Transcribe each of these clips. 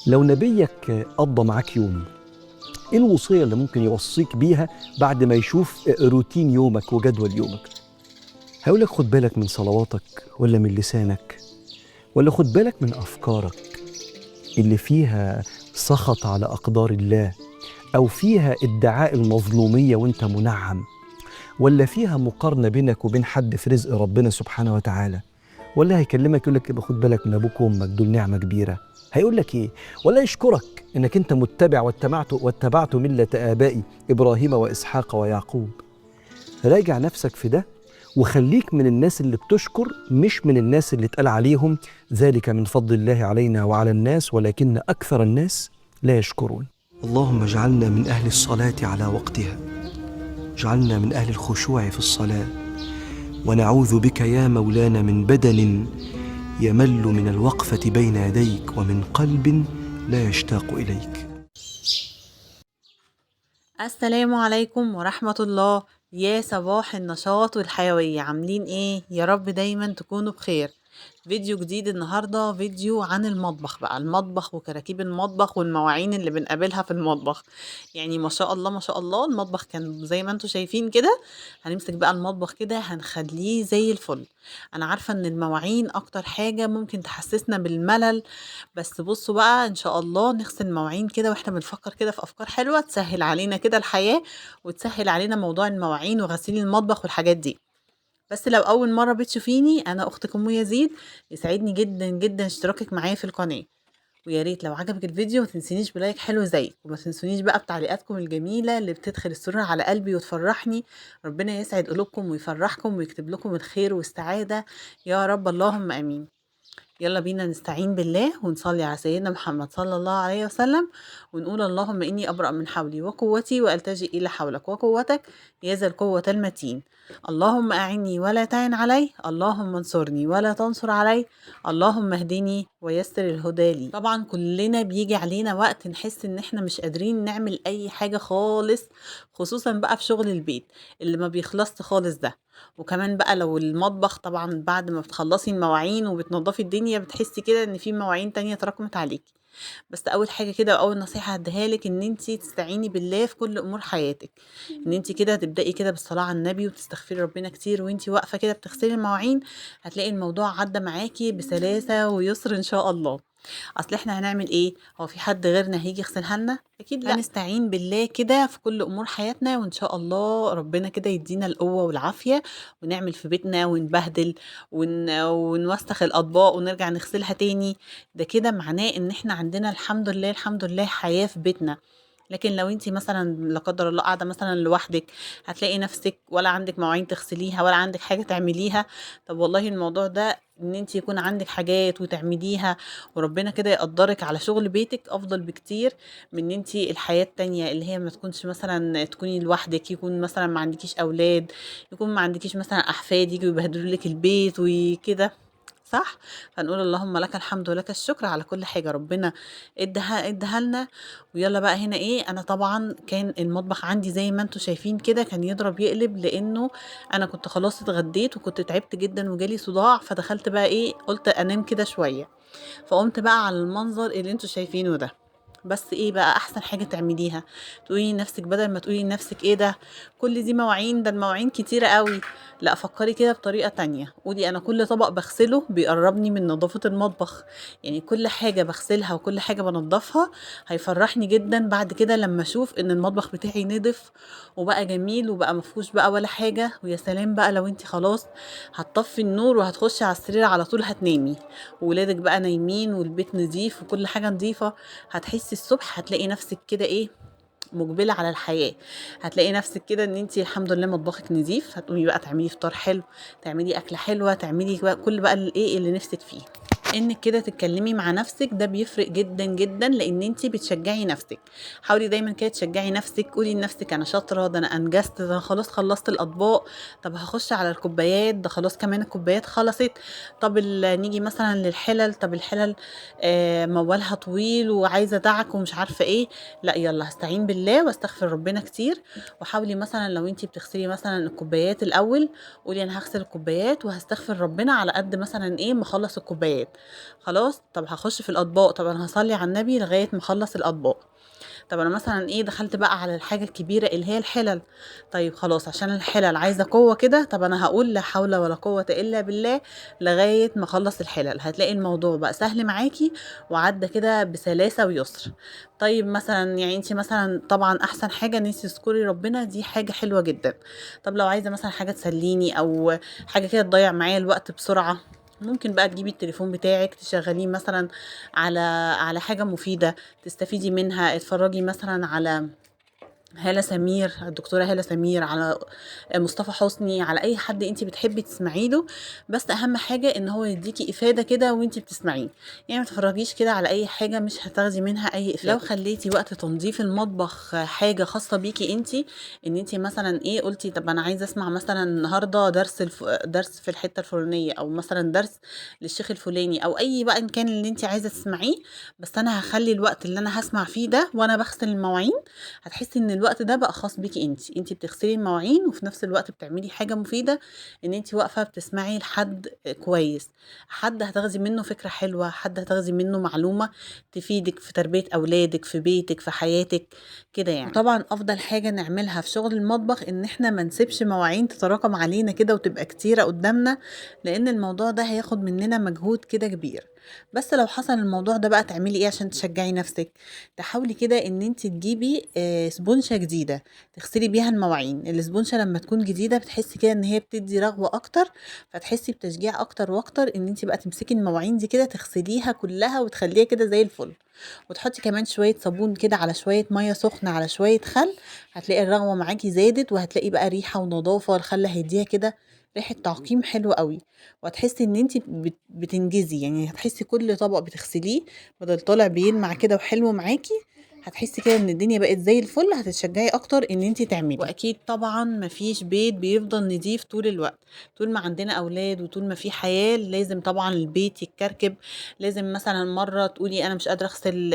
لو نبيك قضى معاك يوم، ايه الوصية اللي ممكن يوصيك بيها بعد ما يشوف روتين يومك وجدول يومك؟ هيقولك خد بالك من صلواتك ولا من لسانك، ولا خد بالك من أفكارك اللي فيها سخط على أقدار الله، أو فيها ادعاء المظلومية وانت منعم، ولا فيها مقارنة بينك وبين حد في رزق ربنا سبحانه وتعالى. ولا هيكلمك يقول لك يبقى خد بالك من ابوك وامك، دول نعمه كبيره. هيقول لك ايه؟ ولا يشكرك انك انت متبع واتبعت مله ابائي ابراهيم واسحاق ويعقوب. راجع نفسك في ده، وخليك من الناس اللي بتشكر، مش من الناس اللي اتقال عليهم ذلك من فضل الله علينا وعلى الناس ولكن اكثر الناس لا يشكرون. اللهم اجعلنا من اهل الصلاه على وقتها، اجعلنا من اهل الخشوع في الصلاه، ونعوذ بك يا مولانا من بدن يمل من الوقفة بين يديك، ومن قلب لا يشتاق إليك. السلام عليكم ورحمة الله. يا صباح النشاط والحيوية، عاملين ايه؟ يا رب دايما تكونوا بخير. فيديو جديد النهاردة، فيديو عن المطبخ، بقى المطبخ وكراكيب المطبخ والمواعين اللي بنقابلها في المطبخ. يعني ما شاء الله ما شاء الله، المطبخ كان زي ما انتوا شايفين كده. هنمسك بقى المطبخ كده هنخليه زي الفل. انا عارفة ان المواعين اكتر حاجة ممكن تحسسنا بالملل، بس بصوا بقى ان شاء الله نغسل المواعين كده واحنا بنفكر كده في افكار حلوة تسهل علينا كده الحياة، وتسهل علينا موضوع المواعين وغسيل المطبخ والحاجات دي. بس لو اول مرة بتشوفيني، انا اختكم ام يزيد. يسعدني جدا جدا اشتراكك معايا في القناة، ويا ريت لو عجبك الفيديو ما تنسينيش بلايك حلو زيك، وما تنسونيش بقى بتعليقاتكم الجميلة اللي بتدخل السرور على قلبي وتفرحني. ربنا يسعد قلوبكم ويفرحكم ويكتب لكم الخير والسعادة يا رب، اللهم امين. يلا بينا نستعين بالله ونصلي على سيدنا محمد صلى الله عليه وسلم، ونقول اللهم إني أبرأ من حولي وقوتي وألتجئ إلى حولك وقوتك يا ذا القوة المتين. اللهم أعني ولا تعن علي، اللهم انصرني ولا تنصر علي، اللهم اهدني ويسر الهدى لي. طبعا كلنا بيجي علينا وقت نحس ان احنا مش قادرين نعمل اي حاجة خالص، خصوصا بقى في شغل البيت اللي ما بيخلصش خالص ده. وكمان بقى لو المطبخ، طبعا بعد ما بتخلصي المواعين وبتنضفي الدنيا بتحسي كده ان في مواعين تانية تراكمت عليكي. بس اول حاجة كده واول نصيحة هديها لك ان انتي تستعيني بالله في كل امور حياتك. ان انتي كده تبدأي كده بالصلاة على النبي وتستغفري ربنا كتير وانتي واقفة كده بتغسلي المواعين. هتلاقي الموضوع عدى معاكي بسلاسة ويسر ان شاء الله. اصل احنا هنعمل ايه؟ هو في حد غيرنا هيجي يغسلها لنا؟ اكيد لا. هنستعين بالله كده في كل امور حياتنا، وان شاء الله ربنا كده يدينا القوه والعافيه، ونعمل في بيتنا ونبهدل ونوسخ الاطباق ونرجع نغسلها تاني. ده كده معناه ان احنا عندنا الحمد لله الحمد لله حياه في بيتنا. لكن لو انتي مثلا لا قدر الله قاعده مثلا لوحدك، هتلاقي نفسك ولا عندك مواعين تغسليها ولا عندك حاجه تعمليها. طب والله الموضوع ده ان انتي يكون عندك حاجات وتعمليها وربنا كده يقدرك على شغل بيتك افضل بكتير من ان انتي الحياه التانية اللي هي ما تكونش مثلا تكوني لوحدك، يكون مثلا ما عندكيش اولاد، يكون ما عندكيش مثلا احفاد يجوا يبهدلوا لك البيت وكده. صح. فنقول اللهم لك الحمد ولك الشكر على كل حاجة ربنا ادها لنا. ويلا بقى هنا ايه، انا طبعا كان المطبخ عندي زي ما انتوا شايفين كده كان يضرب يقلب، لانه انا كنت خلاص اتغديت وكنت تعبت جدا وجالي صداع، فدخلت بقى ايه قلت انام كده شوية. فقمت بقى على المنظر اللي انتوا شايفينه ده. بس ايه بقى احسن حاجة تعمليها؟ تقولي لنفسك بدل ما تقولي لنفسك ايه ده، كل دي مواعين، ده المواعين كتيرة قوي. لا، فكري كده بطريقة تانية، قولي انا كل طبق بغسله بيقربني من نظافة المطبخ. يعني كل حاجة بغسلها وكل حاجة بنضفها هيفرحني جدا بعد كده لما اشوف ان المطبخ بتاعي نضف وبقى جميل وبقى مفهوش بقى ولا حاجة. ويا سلام بقى لو انتي خلاص هتطفي النور وهتخشي على السرير على طول هتنامي، وولادك بقى نايمين والبيت نظيف وكل حاجة نظيفة، هتحسي الصبح هتلاقي نفسك كده ايه، مقبلة على الحياة. هتلاقي نفسك كده ان انتي الحمد لله مطبخك نظيف، هتقومي بقى تعملي فطار حلو، تعملي اكلة حلوة، تعملي بقى كل بقى الايه اللي نفسك فيه. انك كده تتكلمي مع نفسك ده بيفرق جدا جدا، لان انتي بتشجعي نفسك. حاولي دايما كده تشجعي نفسك، قولي لنفسك انا شاطره، ده انا انجزت، ده انا خلاص خلصت الاطباق. طب هخش على الكوبايات، ده خلاص كمان الكوبايات خلصت. طب نيجي مثلا للحلل، طب الحلل موالها طويل وعايزه دعك ومش عارفه ايه. لا يلا هستعين بالله واستغفر ربنا كتير. وحاولي مثلا لو انتي بتغسلي مثلا الكوبايات الاول، قولي انا هغسل الكوبايات وهستغفر ربنا على قد مثلا ايه ما اخلص الكوبايات. خلاص. طب هخش في الاطباق، طب انا هصلي على النبي لغايه ما اخلص الاطباق. طب انا مثلا ايه دخلت بقى على الحاجه الكبيره اللي هي الحلل. طيب خلاص، عشان الحلل عايزه قوه كده، طب انا هقول لا حول ولا قوه الا بالله لغايه ما اخلص الحلل. هتلاقي الموضوع بقى سهل معاكي وعدى كده بسلاسه ويسر. طيب مثلا يعني انت مثلا طبعا احسن حاجه ان انت تذكري ربنا، دي حاجه حلوه جدا. طب لو عايزه مثلا حاجه تسليني او حاجه كده تضيع معايا الوقت بسرعه، ممكن بقى تجيبي التليفون بتاعك تشغليه مثلا على حاجة مفيدة تستفيدي منها. اتفرجي مثلا على هالة سمير، الدكتورة هالة سمير، على مصطفى حسني، على اي حد انت بتحبي تسمعي له. بس اهم حاجة ان هو يديكي افادة كده وانت بتسمعيه. يعني ما تتفرجيش كده على اي حاجة مش هتاخدي منها اي افادة. لو خليتي وقت تنظيف المطبخ حاجة خاصة بيكي انت، ان انت مثلا ايه قلتي طب انا عايزة اسمع مثلا النهاردة درس في الحتة الفلانية، او مثلا درس للشيخ الفلاني، او اي بقى ان كان اللي انت عايزة تسمعيه، بس انا هخلي الوقت اللي انا هسمع فيه ده وانا بغسل المواعين. هتحسي ان الوقت ده بقى خاص بيكي انت بتغسلي المواعين وفي نفس الوقت بتعملي حاجه مفيده، ان انت واقفه بتسمعي لحد كويس، حد هتاخدي منه فكره حلوه، حد هتاخدي منه معلومه تفيدك في تربيه اولادك، في بيتك، في حياتك كده يعني. وطبعا افضل حاجه نعملها في شغل المطبخ ان احنا ما نسيبش مواعين تتراكم علينا كده وتبقى كتيره قدامنا، لان الموضوع ده هياخد مننا مجهود كده كبير. بس لو حصل الموضوع ده بقى تعملي ايه عشان تشجعي نفسك؟ تحاولي كده ان انت تجيبي سبونشة جديدة تغسلي بيها المواعين. السبونشة لما تكون جديدة بتحسي كده ان هي بتدي رغوة اكتر، فتحسي بتشجيع اكتر واكتر ان انت بقى تمسكي المواعين دي كده تغسليها كلها وتخليها كده زي الفل. وتحطي كمان شوية صابون كده على شوية مية سخنة على شوية خل، هتلاقي الرغوة معاكي زادت، وهتلاقي بقى ريحة ونظافة. الخل هيديها كده ريحة تعقيم حلو قوي، وهتحسي ان انت بتنجزي. يعني هتحسي كل طبق بتغسليه بدل طالع بيلمع كده وحلو معاكي، هتحسي كده ان الدنيا بقت زي الفل، هتتشجعي اكتر ان انت تعملي. واكيد طبعا مفيش بيت بيفضل نضيف طول الوقت. طول ما عندنا اولاد وطول ما في حياة لازم طبعا البيت يتكركب. لازم مثلا مرة تقولي انا مش قادرة اغسل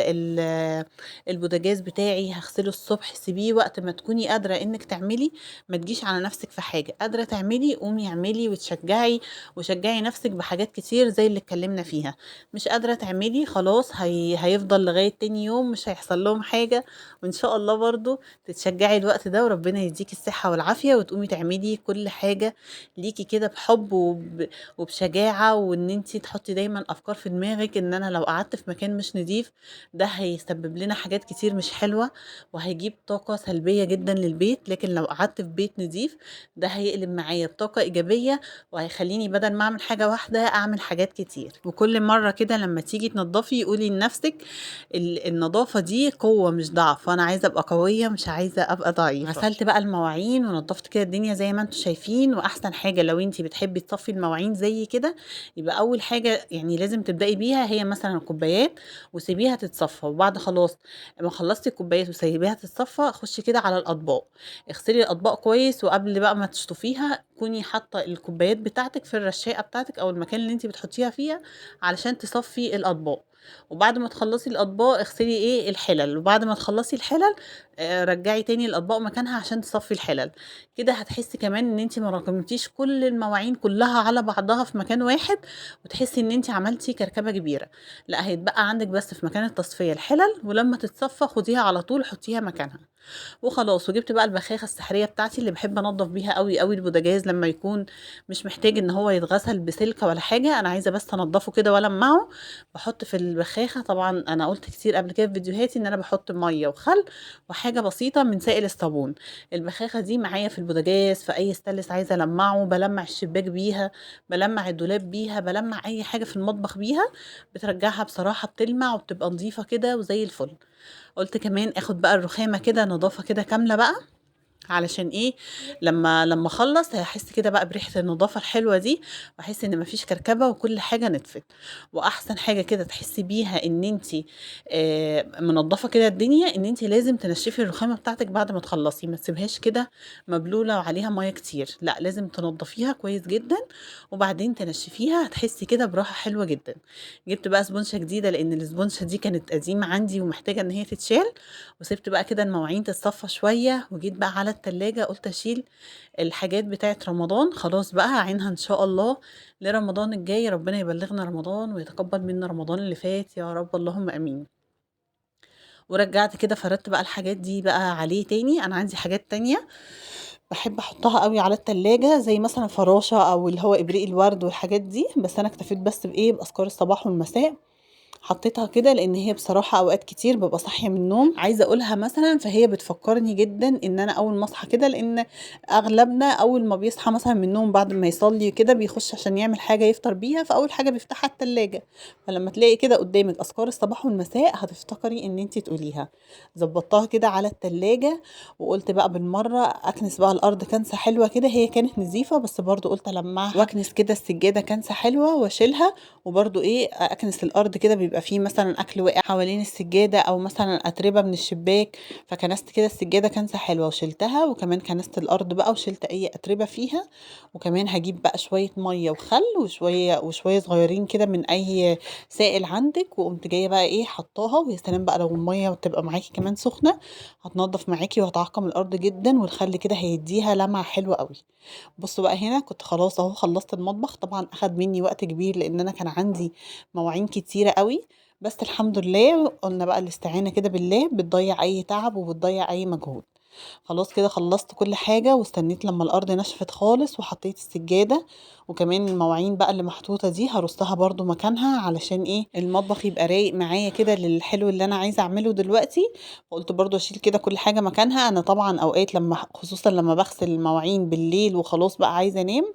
البوتاجاز بتاعي، هغسله الصبح. سيبيه وقت ما تكوني قادرة انك تعملي، ما تجيش على نفسك في حاجة. قادرة تعملي قومي اعملي وتشجعي، وشجعي نفسك بحاجات كتير زي اللي اتكلمنا فيها. مش قادرة تعملي خلاص، هيفضل لغاية تاني يوم مش هيحصل لهم حاجة. وان شاء الله برضو تتشجعي الوقت ده وربنا يديكي الصحة والعافية، وتقومي تعملي كل حاجة ليكي كده بحب وبشجاعة. وان انتي تحطي دايما افكار في دماغك ان انا لو قعدت في مكان مش نضيف ده هيسبب لنا حاجات كتير مش حلوة، وهيجيب طاقة سلبية جدا للبيت. لكن لو قعدت في بيت نضيف ده هيقلب معايا بطاقة إيجابية، وهيخليني بدل ما أعمل حاجة واحدة أعمل حاجات كتير. وكل مرة كده لما تيجي تنضفي قولي لنفسك النظافة دي قوة مش ضعف، وأنا عايزة أبقى قوية مش عايزة أبقى ضعيفة. غسلت بقى المواعين ونضفت كده الدنيا زي ما انتوا شايفين. وأحسن حاجة لو انتي بتحبي تصفي المواعين زي كده، يبقى أول حاجة يعني لازم تبدأي بيها هي مثلا الكوبايات، وسيبيها تتصفى. وبعد خلاص ما خلصتي الكوبايات وسيبيها تتصفى، خشي كده على الأطباق، اغسلي الأطباق كويس. وقبل بقى ما تشطفيها كوني حاطة الكوبايات بتاعتك في الرشاقة بتاعتك أو المكان اللي انتي بتحطيها فيها علشان تصفي الأطباق. وبعد ما تخلصي الاطباق اغسلي ايه الحلل. وبعد ما تخلصي الحلل رجعي تاني الاطباق مكانها عشان تصفي الحلل. كده هتحسي كمان ان انت ما راكمتيش كل المواعين كلها على بعضها في مكان واحد، وتحسي ان انت عملتي كركبه كبيره. لا، هيتبقى عندك بس في مكان التصفيه الحلل، ولما تتصفى خديها على طول حطيها مكانها وخلاص. وجبت بقى البخاخه السحريه بتاعتي اللي بحب انضف بيها قوي قوي البوتاجاز لما يكون مش محتاج ان هو يتغسل بسلكه ولا حاجه، انا عايزه بس انضفه كده والمعه. بحط في البخاخه، طبعا انا قلت كتير قبل كده في فيديوهاتي ان انا بحط ميه وخل وحاجه بسيطه من سائل الصابون. البخاخه دي معايا في البوتاجاز، في اي ستانلس عايزه المعه، بلمع الشباك بيها، بلمع الدولاب بيها، بلمع اي حاجه في المطبخ بيها. بترجعها بصراحه بتلمع وبتبقى نظيفه كده وزي الفل. قلت كمان اخد بقى الرخامه كده نظافه كده كامله بقى، علشان ايه لما اخلص هحس كده بقى بريحه النظافه الحلوه دي، واحس ان مفيش كركبه وكل حاجه نطفت. واحسن حاجه كده تحسي بيها ان انتي منظفه كده الدنيا، ان انتي لازم تنشفي الرخامه بتاعتك بعد ما تخلصي. ما تسيبهاش كده مبلوله وعليها ميه كتير، لا لازم تنظفيها كويس جدا وبعدين تنشفيها. هتحسي كده براحه حلوه جدا. جبت بقى سبونشه جديده لان السبونشه دي كانت قديمه عندي ومحتاجه ان هي تتشال. وسبت بقى كده المواعين تتصفى شويه، وجيت بقى على التلاجة، قلت اشيل الحاجات بتاعة رمضان، خلاص بقى هاعينها ان شاء الله لرمضان الجاي. ربنا يبلغنا رمضان ويتقبل منا رمضان اللي فات يا رب، اللهم امين. ورجعت كده فردت بقى الحاجات دي بقى عليه تاني. انا عندي حاجات تانية باحب أحطها أوي على التلاجة، زي مثلًا فراشة أو اللي هو إبريق الورد والحاجات دي، بس أنا اكتفيت بس بإيه، بأذكار الصباح والمساء. حطيتها كده لأن هي بصراحة أوقات كتير بابقى صاحية من النوم عايزة أقولها مثلًا، فهي بتفكّرني جدًا إن أنا أول ما أصحى كده، لأن أغلبنا أول ما بيصحى مثلًا من النوم بعد ما يصلّي كده بيخش عشان يعمل حاجة يفطر بيها، فأول حاجة بيفتحها التلاجة. فلمّا تلاقي كده قدامِك أذكار الصباح والمساء هتفتكري إن أنتِ تقوليها. ضبّطتها كده على التلاجة وقُلت بقى بالمرّة أكنس بقى الأرض كنسة حلوة كده، هي كانت نضيفة بس برضه قُلت ألمّعها، وأكنس كده السجادة كنسة حلوة واشيلها، وبرضه إيه، أكنس الأرض كده بيبقى في مثلًا أكل واقع حوالين السجادة أو مثلًا أتربة من الشباك، فكنست كده السجادة كنسة حلوة وشِلتها، وكمان كنست الأرض بقى وشِلت أي أتربة فيها. وكمان هاجيب بقى شوية مَيّة وخل وشوية صغيرين كده من أي سائل عندِك، وقُمت جاية بقى إيه حاطاها، ويا سلام بقى لو المَيّة تبقى معاكِ كمان سخنة، هتنضّف معاكِ وهتعقّم الأرض جدًا، والخل كده هيدّيها لمعة حلوة أوي. بُصّوا بقى هنا كنت خلاص أهو خلّصت المطبخ، طبعًا أخد منّي وقت كبير لإن أنا كان عندي مواعين كتيرة أوي، بس الحمد لله قُلنا بقى الاستعانة كده بالله بتضيّع أي تعب وبتضيّع أي مجهود. خلاص كده خلّصت كل حاجة واستنيت لمّا الأرض نشفت خالص وحطيت السجادة، وكمان المواعين بقى اللي محطوطة دي هارصها برضه مكانها علشان إيه، المطبخ يبقى رايق معايا كده للحلو اللي أنا عايزة أعمله دلوقتي. فقُلت برضه أشيل كده كل حاجة مكانها. أنا طبعًا أوقات خصوصًا لمّا باغسل المواعين بالليل وخلاص بقى عايزة أنام،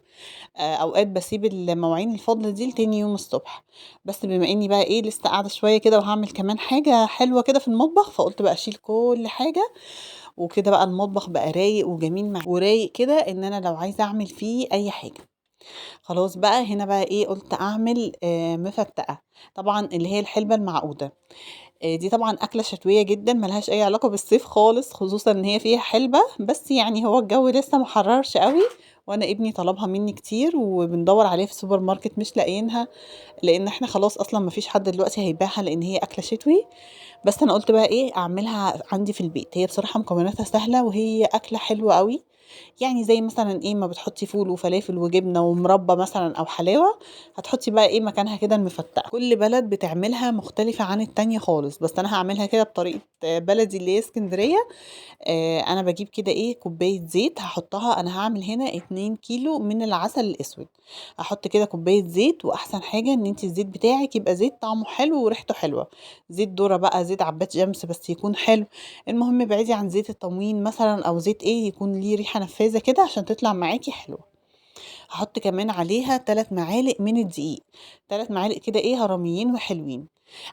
أوقات باسيب المواعين الفاضلة دي لتاني يوم الصبح. بس بما إني بقى إيه لسه قاعدة شوية كده وهاعمل كمان حاجة حلوة كده في المطبخ، فقُلت بقى أشيل كل حاجة، وكده بقى المطبخ بقى رايق وجميل ورايق كده إن أنا لو عايزة أعمل فيه أي حاجة. خلاص بقى هنا بقى إيه، قُلت أعمل مفتقة، طبعًا اللي هي الحلبة المعقودة. دي طبعًا أكلة شتوية جدًا ما لهاش أي علاقة بالصيف خالص، خصوصًا إن هي فيها حلبة، بس يعني هو الجو لسه ما حرّرش أوي، وأنا ابني طلبها منّي كتير وبندوّر عليها في السوبر ماركت مش لاقيينها، لإن إحنا خلاص أصلًا ما فيش حد دلوقتي هيبيعها لإن هي أكلة شتوي. بس أنا قُلت بقى إيه، أعملها عندي في البيت. هي بصراحة مكوناتها سهلة وهي أكلة حلوة أوي، يعني زي مثلًا إيه، ما بتحطّي فول وفلافل وجبنة ومربى مثلًا أو حلاوة، هتحطّي بقى إيه مكانها كده المفتقة. كل بلد بتعملها مختلفة عن التانية خالص، بس أنا هاعملها كده بطريقة بلدي اللي هي إسكندرية. أنا باجيب كده إيه، كوباية زيت هاحطها. أنا هاعمل هنا 2 كيلو من العسل الأسود، هاحط كده كوباية زيت، وأحسن حاجة إن أنتِ الزيت بتاعِك يبقى زيت طعمه حلو وريحته حلوة، زيت ذرة بقى، زيت عباد شمس بس يكون حلو. المهم ابعدي عن زيت التموين مثلًا أو زيت إيه، يكون ليه ريحة نفاذة كده عشان تطلع معاكِ حلوة. هاحط كمان عليها 3 معالق من الدقيق، 3 معالق كده إيه هرميين وحلوين.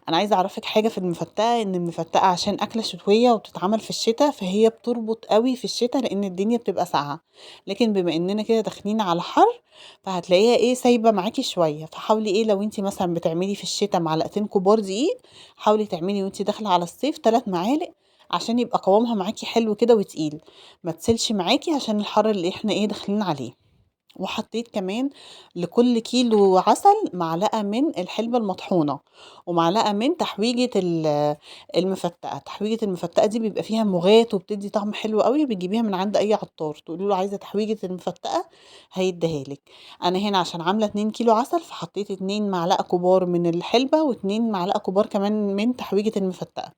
أنا عايزة أعرّفِك حاجة في المفتقة، إن المفتقة عشان أكلة شتوية وبتتعمل في الشتا، فهي بتربط أوي في الشتا لإن الدنيا بتبقى ساقعة، لكن بما إننا كده داخلين على حَر، فهتلاقيها إيه سايبة معاكِ شوية. فحاولي إيه لو أنتِ مثلًا بتعملي في الشتا معلقتين كبار دقيق، حاولي تعملي وأنتِ داخلة على الصيف 3 معالق عشان يبقى قوامها معاكِ حلو كده وتقيل، ما تسيلش معاكِ عشان الحَر اللي إحنا إيه داخلين عليه. وحطيت كمان لكل كيلو عسل معلقة من الحلبة المطحونة، ومعلقة من تحويجة المفتقة. تحويجة المفتقة دي بيبقى فيها مُغات وبتدّي طعم حلو أوي، بتجيبيها من عند أي عطار تقولي له عايزة تحويجة المفتقة هيدّيها لِك. أنا هنا عشان عاملة 2 كيلو عسل، فحطيت 2 معلقة كبار من الحلبة و2 معلقة كبار كمان من تحويجة المفتقة.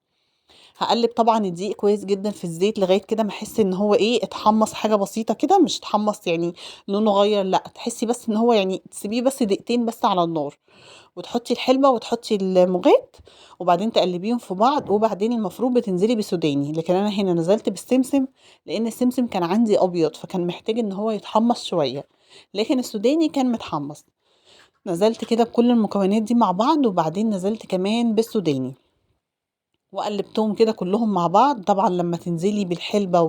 هاقلّب طبعًا الدقيق كويس جدًا في الزيت لغاية كده ما أحس إن هو إيه، اتحمّص حاجة بسيطة كده، مش اتحمّص يعني لونه غيّر لأ، تحسّي بس إن هو يعني تسيبيه بس دقيقتين بس على النار، وتحطّي الحلبة وتحطّي المُغات وبعدين تقلّبيهم في بعض، وبعدين المفروض بتنزلي بسوداني، لكن أنا هنا نزلت بالسمسم لإن السمسم كان عندي أبيض، فكان محتاج إن هو يتحمّص شوية، لكن السوداني كان متحمّص. نزلت كده بكل المكونات دي مع بعض، وبعدين نزلت كمان بالسوداني. وقلّبتهم كده كلّهم مع بعض. طبعًا لمّا تنزلي بالحلبة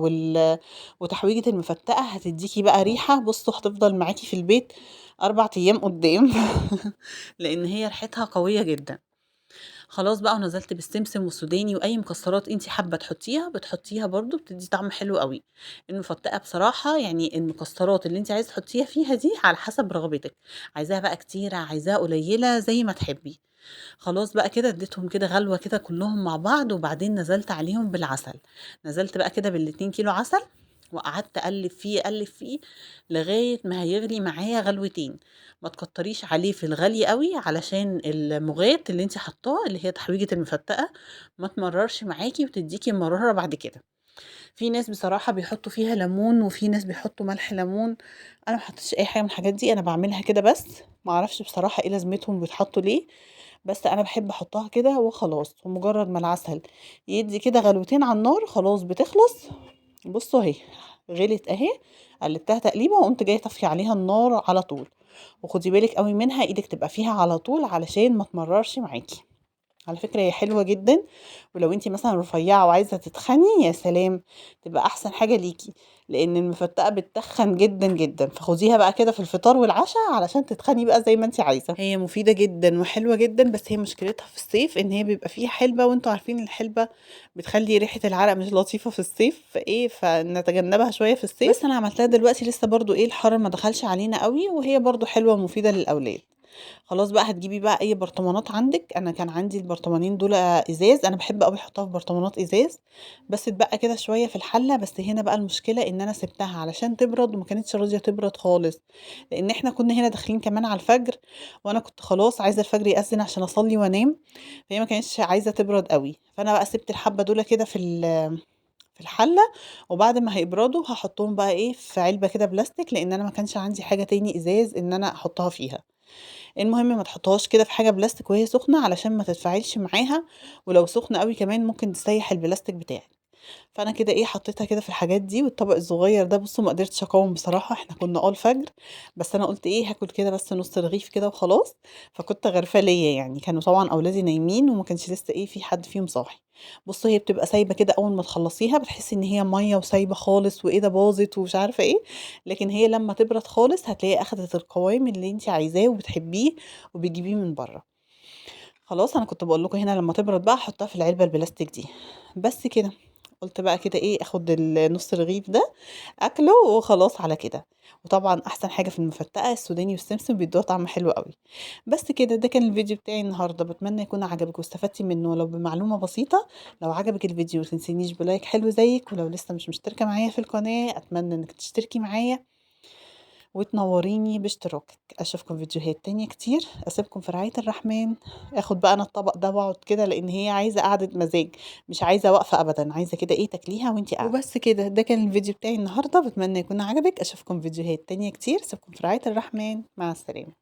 وتحويجة المفتقة هتدّيكِ بقى ريحة، بُصّوا هتفضل معاكِ في البيت 4 أيام قدّام لإن هي ريحتها قوية جدًا. خلاص بقى ونزلت بالسمسم والسوداني وأي مكسرات أنتِ حابة تحطيها، بتحطيها برضه بتدّي طعم حلو أوي. المفتقة بصراحة يعني المكسرات اللي أنتِ عايزة تحطيها فيها دي على حسب رغبتِك، عايزاها بقى كتيرة، عايزاها قليلة، زي ما تحبي. خلاص بقى كده اديتهم كده غلوة كده كلّهم مع بعض، وبعدين نزلت عليهم بالعسل. نزلت بقى كده بال2 كيلو عسل، وقعدت اقلب فيه لغايه ما هيغلي معايا غلوتين. ما تكتريش عليه في الغلي قوي علشان المغات اللي انت حطاه اللي هي تحويجه المفتقه ما تمررش معاكي وتديكي مراره بعد كده. في ناس بصراحه بيحطوا فيها ليمون وفي ناس بيحطوا ملح ليمون. انا ما حطيتش اي حاجه من الحاجات دي، انا بعملها كده بس. ما اعرفش بصراحه ايه لازمتهم بيتحطوا ليه، بس انا بحب احطها كده وخلاص. ومجرد ما العسل يدي كده غلوتين على النار خلاص بتخلص. بصوا اهي غلت اهي، قلبتها تقليبه وقمت جايه طافيه عليها النار على طول. وخدي بالك قوي منها، ايدك تبقى فيها على طول علشان ما تمررش معاكي. على فكرة هي حلوة جدا، ولو انتي مثلا رفيعة وعايزة تتخني يا سلام، تبقى احسن حاجة ليكي. لان المفتقة بتتخن جدا جدا، فخديها بقى كده في الفطار والعشاء علشان تتخني بقى زي ما انتي عايزة. هي مفيدة جدا وحلوة جدا، بس هي مشكلتها في الصيف ان هي بيبقى فيها حلبة، وانتوا عارفين الحلبة بتخلي ريحة العرق مش لطيفة في الصيف، فايه فنتجنبها شوية في الصيف. بس انا عملتها دلوقتي لسه برضو ايه الحر ما دخلش علينا قوي، وهي برضو حلوة ومفيدة للاولاد. خلاص بقى هتجيبي بقى اي برطمانات عندك. انا كان عندي البرطمانين دول ازاز، انا بحب قوي احطها في برطمانات ازاز. بس اتبقى كده شويه في الحله، بس هنا بقى المشكله ان انا سبتها علشان تبرد وما كانتش راضيه تبرد خالص. لان احنا كنا هنا داخلين كمان على الفجر، وانا كنت خلاص عايزه الفجر يأذن عشان اصلي وانام. فهي ما كانتش عايزه تبرد قوي، فانا بقى سبت الحبه دول كده في الحله. وبعد ما هيبردوا هحطهم بقى ايه في علبه كده بلاستيك، لان انا ما كانش عندي حاجه تاني ازاز ان انا احطها فيها. المهم ما تحطهاش كده في حاجة بلاستيك وهي سخنة علشان ما تتفاعلش معاها، ولو سخنة قوي كمان ممكن تسيح البلاستيك بتاعك. فانا كده ايه حطيتها كده في الحاجات دي. والطبق الصغير ده بصوا ما قدرتش اقاوم بصراحة، احنا كنا الفجر، بس انا قلت ايه هاكل كده بس نص رغيف كده وخلاص. فكنت غرفة ليا يعني، كانوا طبعا اولادي نايمين وما كانش لسه ايه في حد فيهم صاحي. بصوا هي بتبقى سايبة كده، اول ما تخلصيها بتحسي ان هي مية وسايبة خالص وايه ده باظت ومش عارفة ايه. لكن هي لما تبرد خالص هتلاقي اخدت القوام اللي انت عايزاه وبتحبيه وبتجيبيه من بره. خلاص انا كنت بقول لكم هنا لما تبرد بقى احطها في العلبة البلاستيك دي. بس كده. قلت بقى كده ايه اخد النص رغيف ده اكله وخلاص على كده. وطبعا احسن حاجه في المفتقه السوداني والسمسم بيدوها طعم حلو قوي. بس كده ده كان الفيديو بتاعي النهارده، بتمنى يكون عجبك واستفدتي منه لو بمعلومه بسيطه. لو عجبك الفيديو متنسينيش بلايك حلو زيك، ولو لسه مش مشتركه معايا في القناه اتمنى انك تشتركي معايا وتنوريني باشتراكك. اشوفكم فيديوهات تانية كتير، اسيبكم في رعاية الرحمن. اخد بقى انا الطبق ده واقعد كده لان هي عايزة قعدة مزاج، مش عايزة واقفة ابدا، عايزة كده ايه تاكليها وانتي قاعدة. وبس كده ده كان الفيديو بتاعي النهاردة، بتمنى يكون عجبك. اشوفكم فيديوهات تانية كتير، اسيبكم في رعاية الرحمن، مع السلامة.